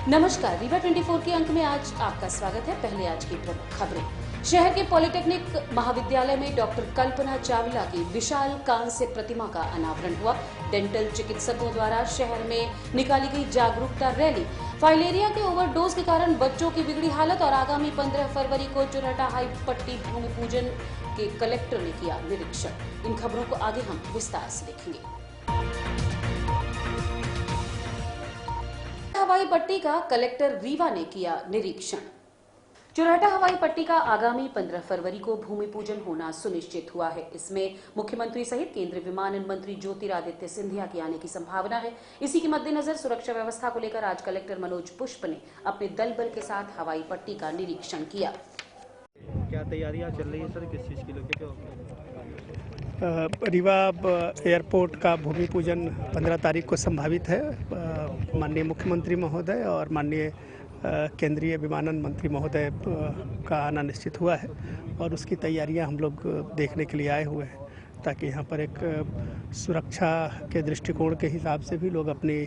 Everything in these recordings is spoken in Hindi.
नमस्कार, रीवा 24 के अंक में आज आपका स्वागत है। पहले आज की प्रमुख खबरें। शहर के पॉलिटेक्निक महाविद्यालय में डॉक्टर कल्पना चावला की विशाल कांस्य प्रतिमा का अनावरण हुआ। डेंटल चिकित्सकों द्वारा शहर में निकाली गई जागरूकता रैली। फाइलेरिया के ओवरडोज के कारण बच्चों की बिगड़ी हालत और आगामी 15 फरवरी को चुरहटा हाई पट्टी भूमि पूजन के कलेक्टर ने किया निरीक्षण। इन खबरों को आगे हम विस्तार से देखेंगे। हवाई पट्टी का कलेक्टर रीवा ने किया निरीक्षण। चुरहटा हवाई पट्टी का आगामी 15 फरवरी को भूमि पूजन होना सुनिश्चित हुआ है। इसमें मुख्यमंत्री सहित केंद्रीय विमानन मंत्री ज्योतिरादित्य सिंधिया के आने की संभावना है। इसी के मद्देनजर सुरक्षा व्यवस्था को लेकर आज कलेक्टर मनोज पुष्प ने अपने दल बल के साथ हवाई पट्टी का निरीक्षण किया। क्या तैयारियां चल रही है सर, किस चीज के लिए? रीवा एयरपोर्ट का भूमि पूजन 15 तारीख को संभावित है। माननीय मुख्यमंत्री महोदय और माननीय केंद्रीय विमानन मंत्री महोदय का आना निश्चित हुआ है और उसकी तैयारियां हम लोग देखने के लिए आए हुए हैं, ताकि यहाँ पर एक सुरक्षा के दृष्टिकोण के हिसाब से भी लोग अपनी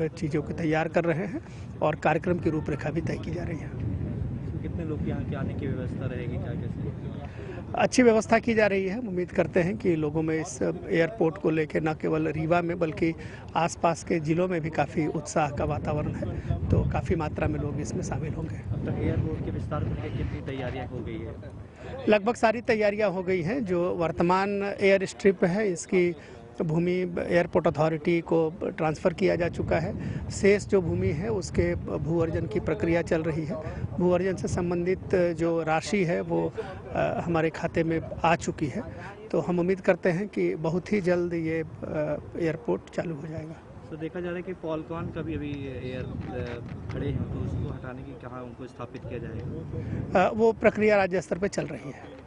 चीज़ों को तैयार कर रहे हैं और कार्यक्रम की रूपरेखा भी तय की जा रही है। कितने लोग यहाँ के आने की व्यवस्था रहेगी, क्या कैसे? अच्छी व्यवस्था की जा रही है। उम्मीद करते हैं कि लोगों में इस एयरपोर्ट को लेकर न केवल रीवा में बल्कि आसपास के जिलों में भी काफ़ी उत्साह का वातावरण है, तो काफ़ी मात्रा में लोग इसमें शामिल होंगे। अब तक एयरपोर्ट के विस्तार को लेकर कितनी तैयारियां हो गई है? लगभग सारी तैयारियां हो गई हैं। जो वर्तमान एयर स्ट्रिप है, इसकी भूमि एयरपोर्ट अथॉरिटी को ट्रांसफ़र किया जा चुका है। शेष जो भूमि है उसके भू अर्जन की प्रक्रिया चल रही है। भू अर्जन से संबंधित जो राशि है वो हमारे खाते में आ चुकी है, तो हम उम्मीद करते हैं कि बहुत ही जल्द ये एयरपोर्ट चालू हो जाएगा। तो देखा जा रहा है कि पॉलकॉन का भी अभी एयर खड़े हैं, तो उसको हटाने की कहाँ उनको स्थापित किया जाएगा? वो प्रक्रिया राज्य स्तर पर चल रही है।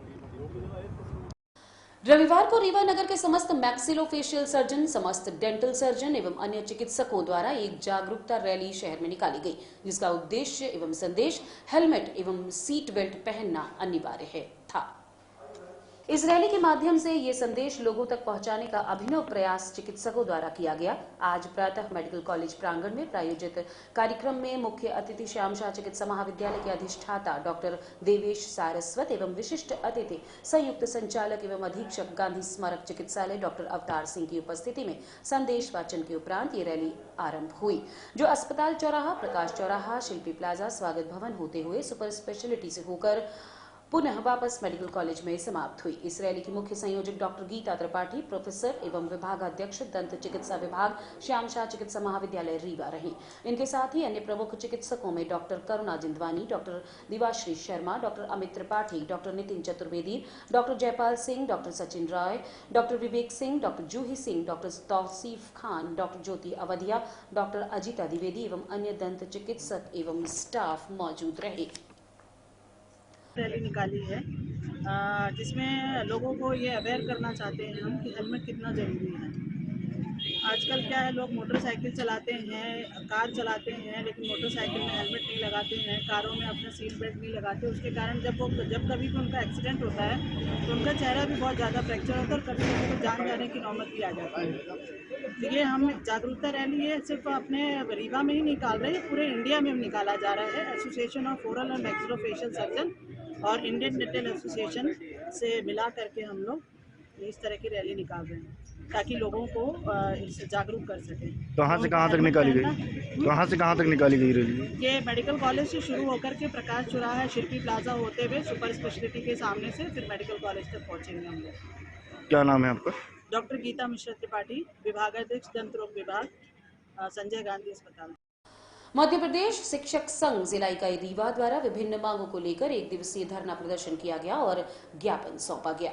रविवार को रीवा नगर के समस्त मैक्सिलोफेशियल सर्जन, समस्त डेंटल सर्जन एवं अन्य चिकित्सकों द्वारा एक जागरूकता रैली शहर में निकाली गई, जिसका उद्देश्य एवं संदेश हेलमेट एवं सीट बेल्ट पहनना अनिवार्य था। इस रैली के माध्यम से ये संदेश लोगों तक पहुंचाने का अभिनव प्रयास चिकित्सकों द्वारा किया गया। आज प्रातः मेडिकल कॉलेज प्रांगण में प्रायोजित कार्यक्रम में मुख्य अतिथि श्याम शाह चिकित्सा महाविद्यालय के अधिष्ठाता डॉक्टर देवेश सारस्वत एवं विशिष्ट अतिथि संयुक्त संचालक एवं अधीक्षक गांधी स्मारक चिकित्सालय डॉक्टर अवतार सिंह की उपस्थिति में संदेश वाचन के उपरांत ये रैली आरंभ हुई, जो अस्पताल चौराहा, प्रकाश चौराहा, शिल्पी प्लाजा, स्वागत भवन होते हुए सुपर स्पेशलिटी से होकर पुनः वापस मेडिकल कॉलेज में समाप्त हुई। इस रैली की मुख्य संयोजक डॉक्टर गीता त्रिपाठी, प्रोफेसर एवं विभागाध्यक्ष दंत चिकित्सा विभाग श्याम शाह चिकित्सा महाविद्यालय रीवा रही। इनके साथ ही अन्य प्रमुख चिकित्सकों में doctor Karuna Jindwani, doctor Divashri Sharma, doctor Amit Tripathi, doctor Nitin Chaturvedi, doctor Jaipal Singh, doctor Sachin Rai, doctor Vivek Singh, doctor Juhi Singh, doctor Tausif Khan, doctor Jyoti Awadhiya, doctor Ajita Dwivedi एवं अन्य दंत चिकित्सक एवं स्टाफ मौजूद रहे। रैली निकाली है जिसमें लोगों को ये अवेयर करना चाहते हैं हम कि हेलमेट कितना ज़रूरी है। आजकल क्या है, लोग मोटरसाइकिल चलाते हैं, कार चलाते हैं, लेकिन मोटरसाइकिल में हेलमेट नहीं लगाते हैं, कारों में अपना सीट बेल्ट नहीं लगाते। उसके कारण जब कभी भी उनका एक्सीडेंट होता है तो उनका चेहरा भी बहुत ज़्यादा फ्रैक्चर होता है और कभी कभी तो जान जाने की नौबत भी आ जाती है। तो ये हम जागरूकता रैली है, सिर्फ अपने रीवा में ही निकाल रहे हैं, पूरे इंडिया में निकाला जा रहा है। Association of oral and maxillofacial surgeon और इंडियन डेंटल एसोसिएशन से मिला करके हम लोग इस तरह की रैली निकाल रहे हैं ताकि लोगों को इससे जागरूक कर सकें। कहाँ से कहाँ तक निकाली गई? कहाँ से कहाँ तक निकाली गई रैली? ये मेडिकल कॉलेज से शुरू होकर के प्रकाश चौराहा, शिल्पी प्लाजा होते हुए सुपर स्पेशलिटी के सामने से फिर मेडिकल कॉलेज तक पहुँचेंगे हम लोग। क्या नाम है आपका? डॉक्टर गीता मिश्रा त्रिपाठी, विभागाध्यक्ष दंत रोग विभाग, संजय गांधी अस्पताल। मध्य प्रदेश शिक्षक संघ जिला इकाई रीवा द्वारा विभिन्न मांगों को लेकर एक दिवसीय धरना प्रदर्शन किया गया और ज्ञापन सौंपा गया।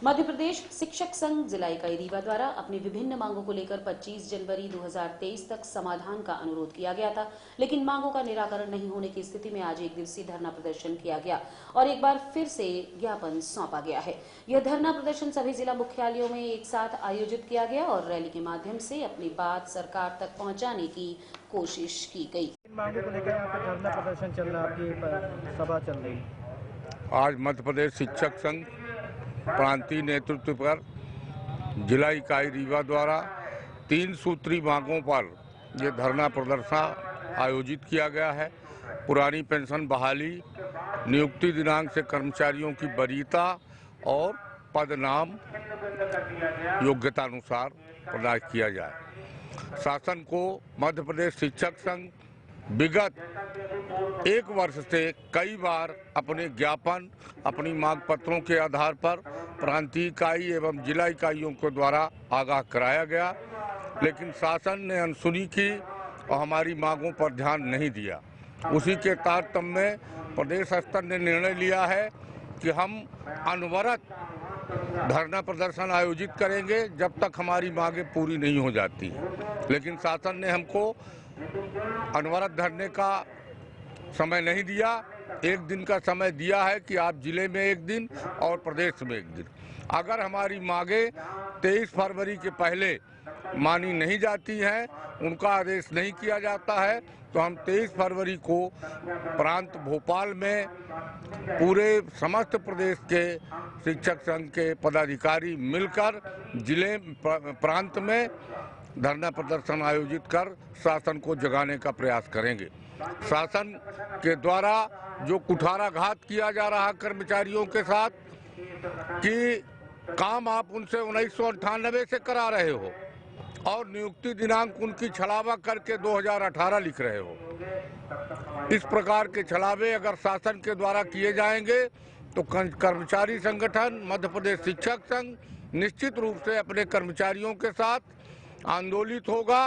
मध्य प्रदेश शिक्षक संघ जिला इकाई रीवा द्वारा अपनी विभिन्न मांगों को लेकर 25 जनवरी 2023 तक समाधान का अनुरोध किया गया था, लेकिन मांगों का निराकरण नहीं होने की स्थिति में आज एक दिवसीय धरना प्रदर्शन किया गया और एक बार फिर से ज्ञापन सौंपा गया है। यह धरना प्रदर्शन सभी जिला मुख्यालयों में एक साथ आयोजित किया गया और रैली के माध्यम से अपनी बात सरकार तक पहुंचाने की कोशिश की गई। मांगों को लेकर यहाँ पर धरना प्रदर्शन चल रहा है, आपकी सभा चल रही है। आज मध्य प्रदेश शिक्षक संघ प्रांतीय नेतृत्व पर जिला इकाई रीवा द्वारा 3 सूत्री मांगों पर ये धरना प्रदर्शन आयोजित किया गया है। पुरानी पेंशन बहाली, नियुक्ति दिनांक से कर्मचारियों की वरीयता और पदनाम योग्यता अनुसार प्रदान किया जाए। शासन को मध्य प्रदेश शिक्षक संघ विगत 1 वर्ष से कई बार अपने ज्ञापन, अपनी मांग पत्रों के आधार पर प्रांतीय इकाई एवं जिला इकाइयों के द्वारा आगाह कराया गया, लेकिन शासन ने अनसुनी की और हमारी मांगों पर ध्यान नहीं दिया। उसी के तारतम्य में प्रदेश स्तर ने निर्णय लिया है कि हम अनवरत धरना प्रदर्शन आयोजित करेंगे जब तक हमारी मांगें पूरी नहीं हो जाती। लेकिन शासन ने हमको अनवरत धरने का समय नहीं दिया। 1 दिन का समय दिया है कि आप जिले में 1 दिन और प्रदेश में 1 दिन। अगर हमारी मांगें 23 फरवरी के पहले मानी नहीं जाती हैं, उनका आदेश नहीं किया जाता है, तो हम 23 फरवरी को प्रांत भोपाल में पूरे समस्त प्रदेश के शिक्षक संघ के पदाधिकारी मिलकर जिले प्रांत में धरना प्रदर्शन आयोजित कर शासन को जगाने का प्रयास करेंगे। शासन के द्वारा जो कुठाराघात किया जा रहा कर्मचारियों के साथ कि काम आप उनसे 1998 से करा रहे हो और नियुक्ति दिनांक उनकी छलावा करके 2018 लिख रहे हो। इस प्रकार के छलावे अगर शासन के द्वारा किए जाएंगे तो कर्मचारी संगठन मध्य प्रदेश शिक्षक संघ निश्चित रूप से अपने कर्मचारियों के साथ आंदोलित होगा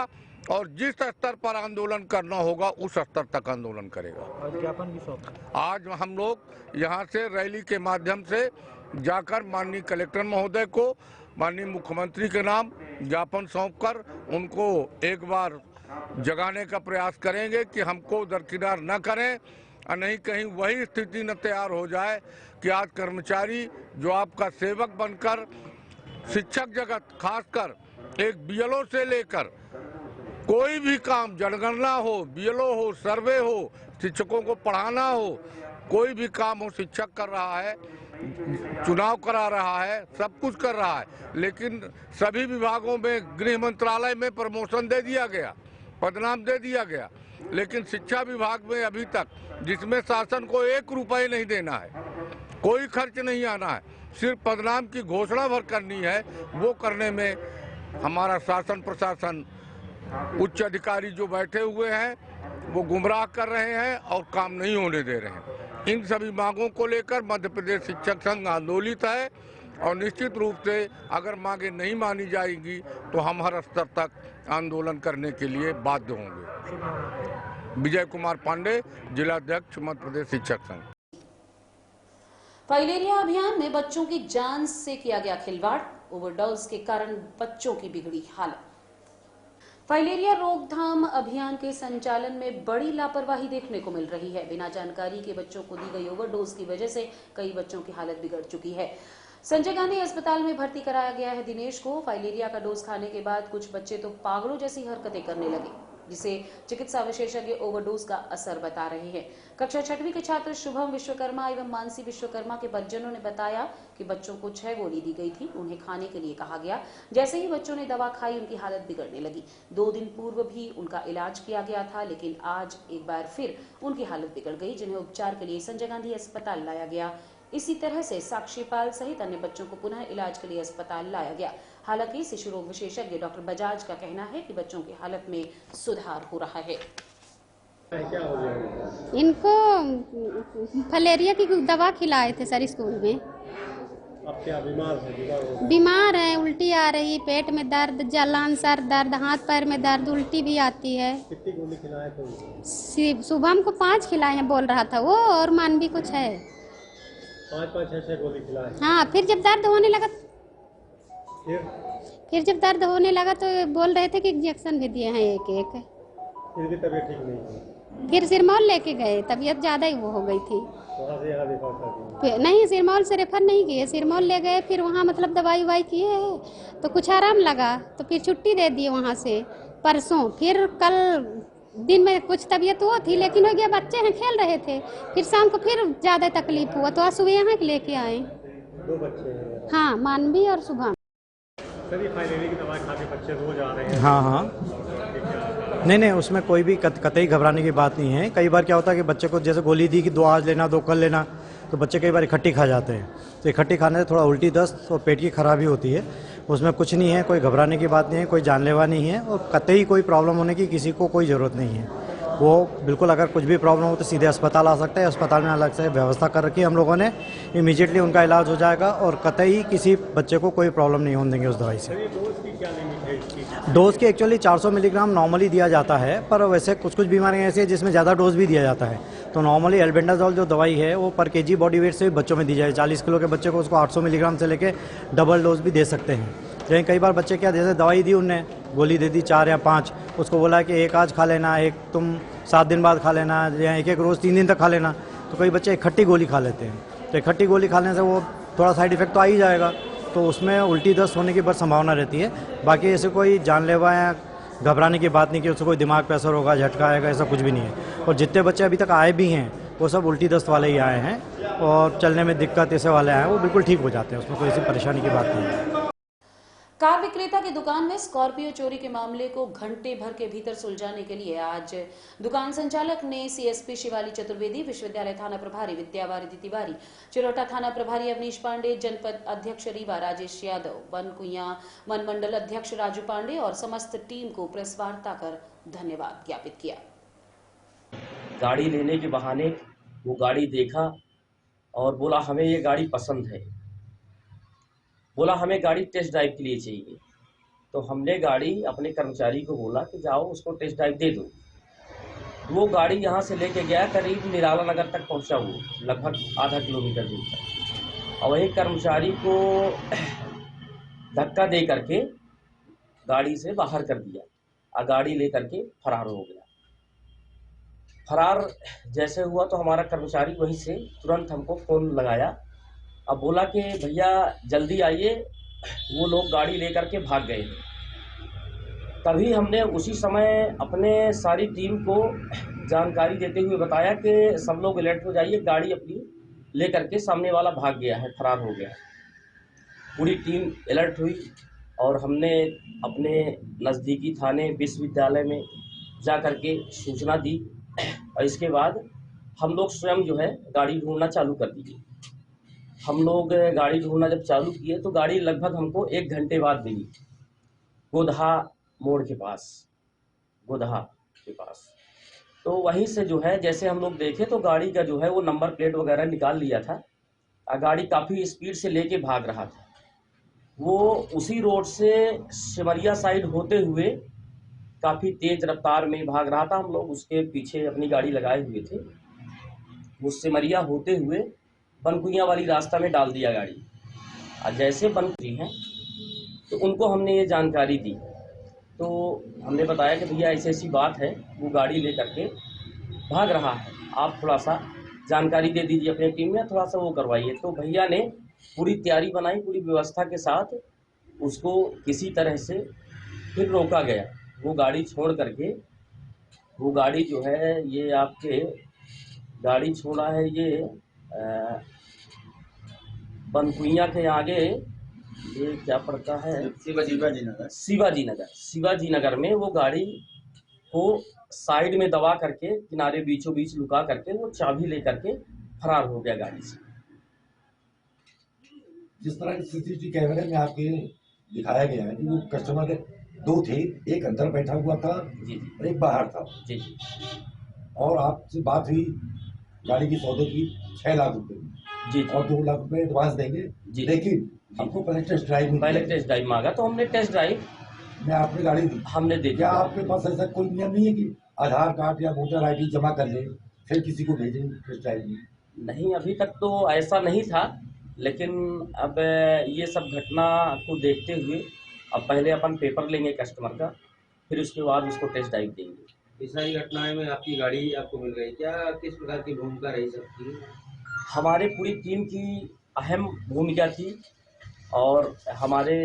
और जिस स्तर पर आंदोलन करना होगा उस स्तर तक आंदोलन करेगा। ज्ञापन भी सौंपा। आज हम लोग यहाँ से रैली के माध्यम से जाकर माननीय कलेक्टर महोदय को, माननीय मुख्यमंत्री के नाम ज्ञापन सौंपकर उनको एक बार जगाने का प्रयास करेंगे कि हमको दरकिनार न करें और नहीं कहीं वही स्थिति न तैयार हो जाए कि आज कर्मचारी जो आपका सेवक बनकर शिक्षक जगत खासकर एक बीएलओ से लेकर कोई भी काम, जनगणना हो, बीएलओ हो, सर्वे हो, शिक्षकों को पढ़ाना हो, कोई भी काम हो, शिक्षक कर रहा है, चुनाव करा रहा है, सब कुछ कर रहा है, लेकिन सभी विभागों में गृह मंत्रालय में प्रमोशन दे दिया गया, पदनाम दे दिया गया, लेकिन शिक्षा विभाग में अभी तक जिसमें शासन को 1 रुपये नहीं देना है, कोई खर्च नहीं आना है, सिर्फ पदनाम की घोषणा भर करनी है, वो करने में हमारा शासन प्रशासन उच्च अधिकारी जो बैठे हुए हैं वो गुमराह कर रहे हैं और काम नहीं होने दे रहे हैं। इन सभी मांगों को लेकर मध्य प्रदेश शिक्षक संघ आंदोलित है और निश्चित रूप से अगर मांगे नहीं मानी जाएंगी तो हम हर स्तर तक आंदोलन करने के लिए बाध्य होंगे। विजय कुमार पांडे, जिलाध्यक्ष मध्य प्रदेश शिक्षक संघ। फाइलेरिया अभियान में बच्चों की जान से किया गया खिलवाड़, ओवरडोज के कारण बच्चों की बिगड़ी हालत। फाइलेरिया रोकथाम अभियान के संचालन में बड़ी लापरवाही देखने को मिल रही है। बिना जानकारी के बच्चों को दी गई ओवरडोज की वजह से कई बच्चों की हालत बिगड़ चुकी है। संजय गांधी अस्पताल में भर्ती कराया गया है दिनेश को। फाइलेरिया का डोज खाने के बाद कुछ बच्चे तो पागलों जैसी हरकतें करने लगे, जिसे चिकित्सा विशेषज्ञ ओवरडोज का असर बता रहे हैं। कक्षा 6वीं के छात्र शुभम विश्वकर्मा एवं मानसी विश्वकर्मा के परिजनों ने बताया कि बच्चों को 6 गोली दी गई थी, उन्हें खाने के लिए कहा गया। जैसे ही बच्चों ने दवा खाई उनकी हालत बिगड़ने लगी। 2 दिन पूर्व भी उनका इलाज किया गया था, लेकिन आज एक बार फिर उनकी हालत बिगड़ गई, जिन्हें उपचार के लिए संजय गांधी अस्पताल लाया गया। इसी तरह से साक्षीपाल सहित अन्य बच्चों को पुनः इलाज के लिए अस्पताल लाया गया। हालांकि शिशु रोग विशेषज्ञ डॉक्टर बजाज का कहना है कि बच्चों की हालत में सुधार हो रहा है। इनको फलेरिया की दवा खिलाए थे सर स्कूल में। अब क्या बीमार है, उल्टी आ रही, पेट में दर्द, जलन, सर दर्द, हाथ पैर में दर्द, उल्टी भी आती है। कितनी गोली खिलाए थे? सुबह को 5 खिलाए हैं बोल रहा था वो, और मानवी कुछ है 5-5, 6-6 गोली खिलाए। हाँ, फिर जब दर्द होने लगा तो बोल रहे थे कि इंजेक्शन भी दिए हैं एक। फिर भी तबीयत ठीक नहीं हुई। फिर सिरमौल लेके गए, तबीयत ज़्यादा ही वो हो गई थी। वहाँ से यहाँ रेफर कर दिया? नहीं, सिरमौल से रेफर नहीं किए, सिरमौल ले गए, फिर वहाँ मतलब दवाई ववाई किए तो कुछ आराम लगा, तो फिर छुट्टी दे दिए वहाँ से परसों। फिर कल दिन में कुछ तबीयत हुआ थी, लेकिन हो गया, बच्चे हैं खेल रहे थे। फिर शाम को फिर ज़्यादा तकलीफ हुआ तो आज सुबह यहाँ लेके आए। 2 बच्चे हैं? हाँ, मानवी और शुभम। सर, ये फाइलेरिया की दवाई खा के बच्चे रोज आ रहे हैं। हाँ, नहीं, उसमें कोई भी कतई घबराने की बात नहीं है। कई बार क्या होता है कि बच्चे को जैसे गोली दी कि 2 आज लेना 2 कल लेना, तो बच्चे कई बार इकट्ठी खा जाते हैं। तो इकट्ठी खाने से थोड़ा उल्टी दस्त और पेट की खराबी होती है। उसमें कुछ नहीं है, कोई घबराने की बात नहीं है, कोई जानलेवा नहीं है और कतई कोई प्रॉब्लम होने की किसी को कोई ज़रूरत नहीं है। वो बिल्कुल अगर कुछ भी प्रॉब्लम हो तो सीधे अस्पताल आ सकता है। अस्पताल में अलग से व्यवस्था कर रखी है हम लोगों ने, इमीडिएटली उनका इलाज हो जाएगा और कतई किसी बच्चे को कोई प्रॉब्लम नहीं होने देंगे उस दवाई से। डोज की एक्चुअली 400 मिलीग्राम नॉर्मली दिया जाता है, पर वैसे कुछ बीमारियां ऐसी है जिसमें ज़्यादा डोज भी दिया जाता है। तो नॉर्मली एल्बेंडाजोल जो दवाई है वो पर केजी बॉडी वेट से बच्चों में दी जाए। 40 किलो के बच्चे को उसको 800 मिलीग्राम से लेके डबल डोज भी दे सकते हैं। लेकिन कई बार बच्चे क्या, जैसे दवाई दी उनने, गोली दे दी 4 या 5, उसको बोला कि एक आज खा लेना, एक तुम 7 दिन बाद खा लेना, या एक रोज़ 3 दिन तक खा लेना। तो कई बच्चे इकट्ठी गोली खा लेते हैं। तो इकट्ठी गोली खाने से वो थोड़ा साइड इफेक्ट तो आ ही जाएगा, तो उसमें उल्टी दस्त होने की बस संभावना रहती है। बाकी ऐसे कोई जानलेवा या घबराने की बात नहीं कि उससे कोई दिमाग पे असर होगा, झटका आएगा, ऐसा कुछ भी नहीं है। और जितने बच्चे अभी तक आए भी हैं वो सब उल्टी दस्त वाले ही आए हैं और चलने में दिक्कत ऐसे वाले आए हैं, वो बिल्कुल ठीक हो जाते हैं, उसमें कोई ऐसी परेशानी की बात नहीं है। कार विक्रेता की दुकान में स्कॉर्पियो चोरी के मामले को घंटे भर के भीतर सुलझाने के लिए आज दुकान संचालक ने सीएसपी शिवाली चतुर्वेदी, विश्वविद्यालय थाना प्रभारी विद्यावारिधि तिवारी, चिरौटा थाना प्रभारी अवनीश पांडे, जनपद अध्यक्ष रीवा राजेश यादव, बनकुइया मनमंडल अध्यक्ष राजू पांडे और समस्त टीम को प्रेस वार्ता कर धन्यवाद ज्ञापित किया। गाड़ी लेने के बहाने वो गाड़ी देखा और बोला हमें ये गाड़ी पसंद है, बोला हमें गाड़ी टेस्ट ड्राइव के लिए चाहिए। तो हमने गाड़ी अपने कर्मचारी को बोला कि जाओ उसको टेस्ट ड्राइव दे दो। वो गाड़ी यहाँ से लेके गया, करीब निराला नगर तक पहुँचा, वो लगभग आधा किलोमीटर दूर तक, और वही कर्मचारी को धक्का दे करके गाड़ी से बाहर कर दिया और गाड़ी ले करके फरार हो गया। फरार जैसे हुआ तो हमारा कर्मचारी वहीं से तुरंत हमको फ़ोन लगाया, अब बोला कि भैया जल्दी आइए, वो लोग गाड़ी लेकर के भाग गए। तभी हमने उसी समय अपने सारी टीम को जानकारी देते हुए बताया कि सब लोग अलर्ट हो जाइए, गाड़ी अपनी लेकर के सामने वाला भाग गया है, फरार हो गया है। पूरी टीम अलर्ट हुई और हमने अपने नज़दीकी थाने विश्वविद्यालय में जा कर के सूचना दी और इसके बाद हम लोग स्वयं जो है गाड़ी ढूंढना चालू कर दिए। हम लोग गाड़ी ढूंढना जब चालू किए तो गाड़ी लगभग हमको 1 घंटे बाद मिली, गोदहा मोड़ के पास, गोदहा के पास। तो वहीं से जो है जैसे हम लोग देखे तो गाड़ी का जो है वो नंबर प्लेट वगैरह निकाल लिया था और गाड़ी काफ़ी स्पीड से लेके भाग रहा था। वो उसी रोड से सिमरिया साइड होते हुए काफ़ी तेज़ रफ्तार में भाग रहा था। हम लोग उसके पीछे अपनी गाड़ी लगाए हुए थे। वो सिमरिया होते हुए बनकुइया वाली रास्ता में डाल दिया गाड़ी, और जैसे बनकुई हैं तो उनको हमने ये जानकारी दी। तो हमने बताया कि भैया ऐसी ऐसी बात है, वो गाड़ी ले करके भाग रहा है, आप थोड़ा सा जानकारी दे दीजिए अपनी टीम में, थोड़ा सा वो करवाइए। तो भैया ने पूरी तैयारी बनाई, पूरी व्यवस्था के साथ उसको किसी तरह से फिर रोका गया। वो गाड़ी छोड़ करके, वो गाड़ी जो है ये आपके गाड़ी छोड़ा है ये बनकुइया के आगे, ये क्या पड़ता है, शिवाजी नगर में वो गाड़ी को साइड में दबा करके किनारे बीचों बीच लुका करके वो चाबी ले करके फरार हो गया गाड़ी से। जिस तरह के सीसीटीवी कैमरे में आपके दिखाया गया है कि वो कस्टमर के 2 थे, एक अंदर बैठा हुआ था और एक बाहर था जी, और आपसे बात हुई गाड़ी की सौदे की 6 लाख रुपए जी, और 2 लाख रुपए एडवांस देंगे जी। लेकिन आपको पहले टेस्ट ड्राइव मांगा तो हमने टेस्ट ड्राइव में आपने गाड़ी दी, हमने दे। क्या आपके पास ऐसा कोई नियम नहीं है कि आधार कार्ड या वोटर ID जमा कर ले फिर किसी को भेजें टेस्ट ड्राइव में? नहीं, अभी तक तो ऐसा नहीं था, लेकिन अब ये सब घटना को देखते हुए अब पहले अपन पेपर लेंगे कस्टमर का, फिर उसके बाद उसको टेस्ट ड्राइव देंगे। इस सारी घटनाएं में आपकी गाड़ी आपको मिल गई, क्या किस प्रकार की भूमिका रही सकती है? हमारे पूरी टीम की अहम भूमिका थी और हमारे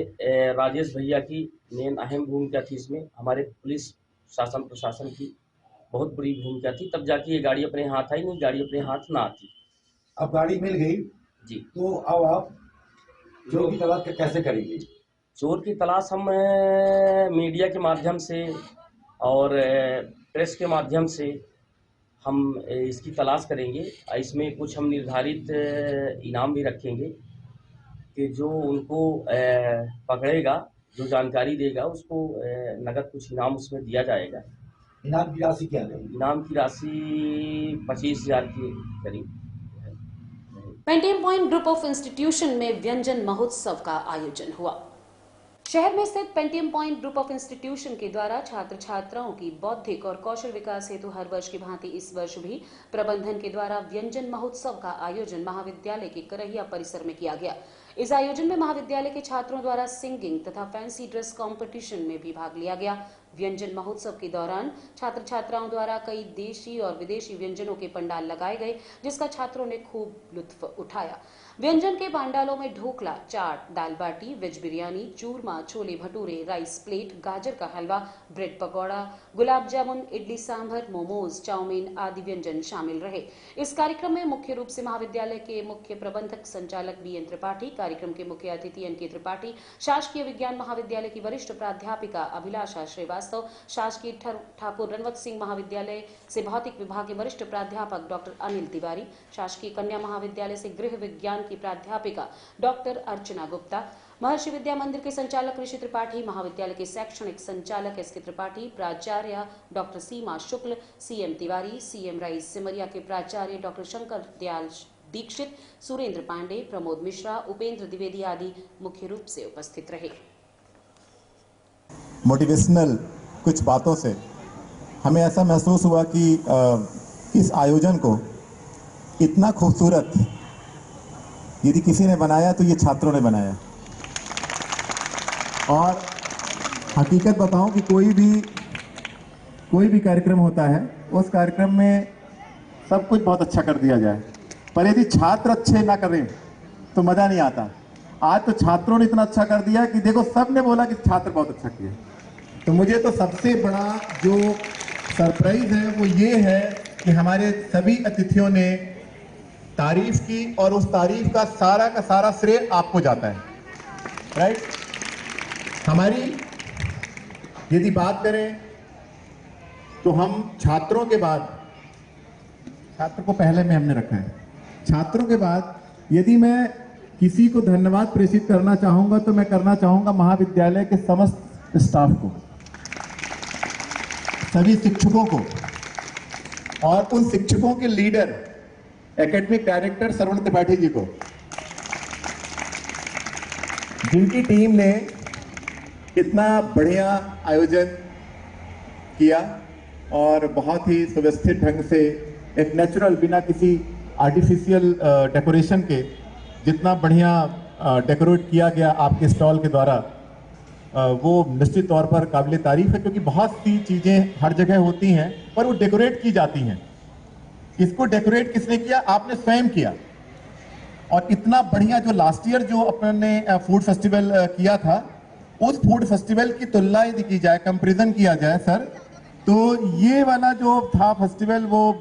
राजेश भैया की मेन अहम भूमिका थी इसमें। हमारे पुलिस शासन प्रशासन की बहुत बड़ी भूमिका थी, तब जाके ये गाड़ी अपने हाथ आई, नहीं गाड़ी अपने हाथ ना आती। अब गाड़ी मिल गई जी, तो अब आप चोर की तलाश कैसे करेंगे? चोर की तलाश हम मीडिया के माध्यम से और प्रेस के माध्यम से हम इसकी तलाश करेंगे। इसमें कुछ हम निर्धारित इनाम भी रखेंगे कि जो उनको पकड़ेगा, जो जानकारी देगा, उसको नगद कुछ इनाम उसमें दिया जाएगा। इनाम की राशि क्या है? इनाम की राशि 25,000 के करीब। Pentium point group of institution में व्यंजन महोत्सव का आयोजन हुआ। शहर में स्थित Pentium point group of institution के द्वारा छात्र छात्राओं की बौद्धिक और कौशल विकास हेतु हर वर्ष की भांति इस वर्ष भी प्रबंधन के द्वारा व्यंजन महोत्सव का आयोजन महाविद्यालय के करहिया परिसर में किया गया। इस आयोजन में महाविद्यालय के छात्रों द्वारा सिंगिंग तथा फैंसी ड्रेस कंपटीशन में भी भाग लिया गया। व्यंजन महोत्सव के दौरान छात्र छात्राओं द्वारा कई देशी और विदेशी व्यंजनों के पंडाल लगाए गए, जिसका छात्रों ने खूब लुत्फ उठाया। व्यंजन के पंडालों में ढोकला, चाट, दाल बाटी, वेज बिरयानी, चूरमा, छोले भटूरे, राइस प्लेट, गाजर का हलवा, ब्रेड पकौड़ा, गुलाब जामुन, इडली सांभर, मोमोज, चाउमीन आदि व्यंजन शामिल रहे। इस कार्यक्रम में मुख्य रूप से महाविद्यालय के मुख्य प्रबंधक संचालक BN त्रिपाठी, कार्यक्रम के मुख्य अतिथि NK त्रिपाठी, शासकीय विज्ञान महाविद्यालय की वरिष्ठ प्राध्यापिका अभिलाषा श्रीवास्तव, शासकीय ठाकुर रनवत सिंह महाविद्यालय से भौतिक विभाग के वरिष्ठ प्राध्यापक डॉक्टर अनिल तिवारी, शासकीय कन्या महाविद्यालय से गृह विज्ञान की प्राध्यापिका डॉक्टर अर्चना गुप्ता, महर्षि विद्या मंदिर के संचालक ऋषि त्रिपाठी, महाविद्यालय के शैक्षणिक संचालक SK त्रिपाठी, प्राचार्य डॉक्टर सीमा शुक्ल, CM Tiwari, CM rice Simaria के प्राचार्य डॉक्टर शंकर दयाल दीक्षित, सुरेंद्र पांडे, प्रमोद मिश्रा, उपेंद्र द्विवेदी आदि मुख्य रूप से उपस्थित रहे। मोटिवेशनल कुछ बातों से हमें ऐसा महसूस हुआ कि इस आयोजन को इतना खूबसूरत यदि किसी ने बनाया तो ये छात्रों ने बनाया। और हकीकत बताऊं कि कोई भी कार्यक्रम होता है, उस कार्यक्रम में सब कुछ बहुत अच्छा कर दिया जाए, पर यदि छात्र अच्छे ना करें तो मज़ा नहीं आता। आज तो छात्रों ने इतना अच्छा कर दिया कि देखो सब ने बोला कि छात्र बहुत अच्छा किया। तो मुझे तो सबसे बड़ा जो सरप्राइज है वो ये है कि हमारे सभी अतिथियों ने तारीफ की और उस तारीफ का सारा श्रेय आपको जाता है, राइट। हमारी यदि बात करें तो हम छात्रों के बाद, छात्र को पहले में हमने रखा है, छात्रों के बाद यदि मैं किसी को धन्यवाद प्रेषित करना चाहूंगा तो मैं करना चाहूंगा महाविद्यालय के समस्त स्टाफ को, सभी शिक्षकों को, और उन शिक्षकों के लीडर एकेडमिक डायरेक्टर श्रवण त्रिपाठी जी को, जिनकी टीम ने इतना बढ़िया आयोजन किया और बहुत ही सुव्यवस्थित ढंग से एक नेचुरल, बिना किसी आर्टिफिशियल डेकोरेशन के जितना बढ़िया डेकोरेट किया गया आपके स्टॉल के द्वारा, वो निश्चित तौर पर काबिल तारीफ है। क्योंकि बहुत सी चीज़ें हर जगह होती हैं पर वो डेकोरेट की जाती हैं, इसको डेकोरेट किसने किया? आपने स्वयं किया। और इतना बढ़िया जो लास्ट ईयर जो अपने फूड फेस्टिवल किया था, उस फूड फेस्टिवल की तुलना यदि की जाए, कंपैरिजन किया जाए सर, तो ये वाला जो था फेस्टिवल वो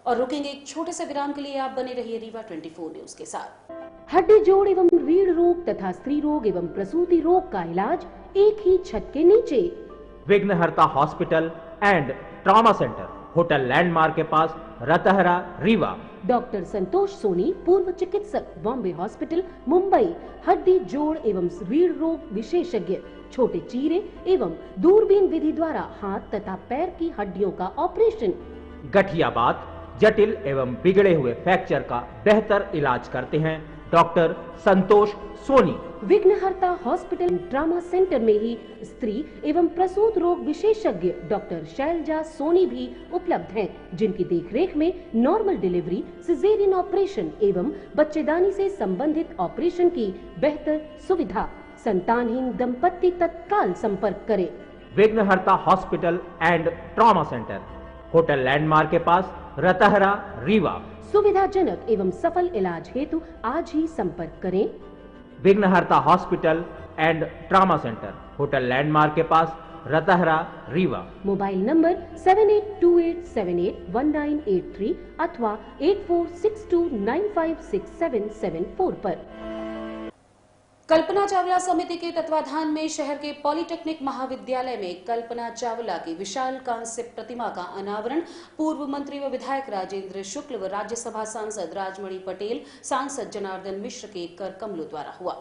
और रुकेंगे एक छोटे से विराम के लिए। आप बने रहिए रीवा 24 न्यूज के साथ। हड्डी जोड़ एवं रीढ़ रोग तथा स्त्री रोग एवं प्रसूति रोग का इलाज एक ही छत के नीचे। विघ्नहर्ता hospital and trauma centre, hotel landmark के पास, रतहरा, रीवा। डॉक्टर संतोष सोनी, पूर्व चिकित्सक, बॉम्बे हॉस्पिटल, मुंबई। हड्डी जोड़ एवं रीढ़ रोग विशेषज्ञ, छोटे चीरे एवं दूरबीन विधि द्वारा हाथ तथा पैर की हड्डियों का ऑपरेशन। गठियाबात, जटिल एवं बिगड़े हुए फ्रैक्चर का बेहतर इलाज करते हैं डॉक्टर संतोष सोनी। विघ्नहर्ता हॉस्पिटल ट्रॉमा सेंटर में ही स्त्री एवं प्रसूत रोग विशेषज्ञ डॉक्टर शैलजा सोनी भी उपलब्ध हैं, जिनकी देखरेख में नॉर्मल डिलीवरी, सिजेरियन ऑपरेशन एवं बच्चेदानी से संबंधित ऑपरेशन की बेहतर सुविधा। संतानहीन दंपत्ति तत्काल संपर्क करें। विघ्नहर्ता hospital and trauma centre, hotel landmark के पास, रतहरा, रीवा। सुविधाजनक एवं सफल इलाज हेतु आज ही संपर्क करें। विघ्नहर्ता hospital and trauma centre, hotel landmark के पास, रतहरा, रीवा। मोबाइल नंबर 7828781983 अथवा 8462956774 पर। कल्पना चावला समिति के तत्वाधान में शहर के पॉलिटेक्निक महाविद्यालय में कल्पना चावला की विशाल कांस्य प्रतिमा का अनावरण पूर्व मंत्री व विधायक राजेंद्र शुक्ल व राज्यसभा सांसद राजमणि पटेल, सांसद जनार्दन मिश्र के कर कमलों द्वारा हुआ।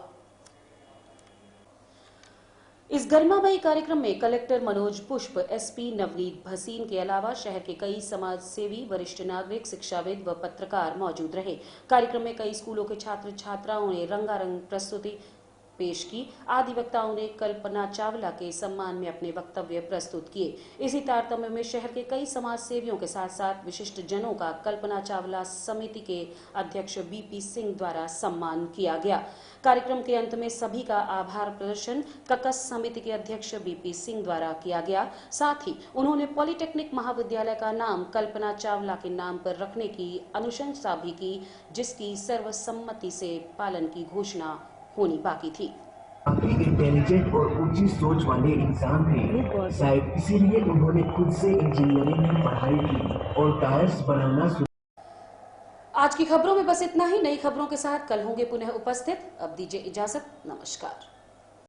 इस गरिमामयी कार्यक्रम में कलेक्टर मनोज पुष्प, एसपी नवनीत भसीन के अलावा शहर के कई समाज सेवी, वरिष्ठ नागरिक, शिक्षाविद व पत्रकार मौजूद रहे। कार्यक्रम में कई स्कूलों के छात्र छात्राओं ने रंगारंग प्रस्तुति पेश की। आदि वक्ताओं ने कल्पना चावला के सम्मान में अपने वक्तव्य प्रस्तुत किए। इसी तारतम्य में शहर के कई समाज सेवियों के साथ साथ विशिष्ट जनों का कल्पना चावला समिति के अध्यक्ष बीपी सिंह द्वारा सम्मान किया गया। कार्यक्रम के अंत में सभी का आभार प्रदर्शन ककस समिति के अध्यक्ष बीपी सिंह द्वारा किया गया। साथ ही उन्होंने पॉलिटेक्निक महाविद्यालय का नाम कल्पना चावला के नाम पर रखने की अनुशंसा भी की, जिसकी सर्वसम्मति से पालन की घोषणा होनी बाकी थी। काफी इंटेलिजेंट और ऊंची सोच वाले इंसान थे, शायद इसीलिए उन्होंने खुद से इंजीनियरिंग की पढ़ाई की और टायर्स बनाना। आज की खबरों में बस इतना ही। नई खबरों के साथ कल होंगे पुनः उपस्थित। अब दीजिए इजाजत। नमस्कार।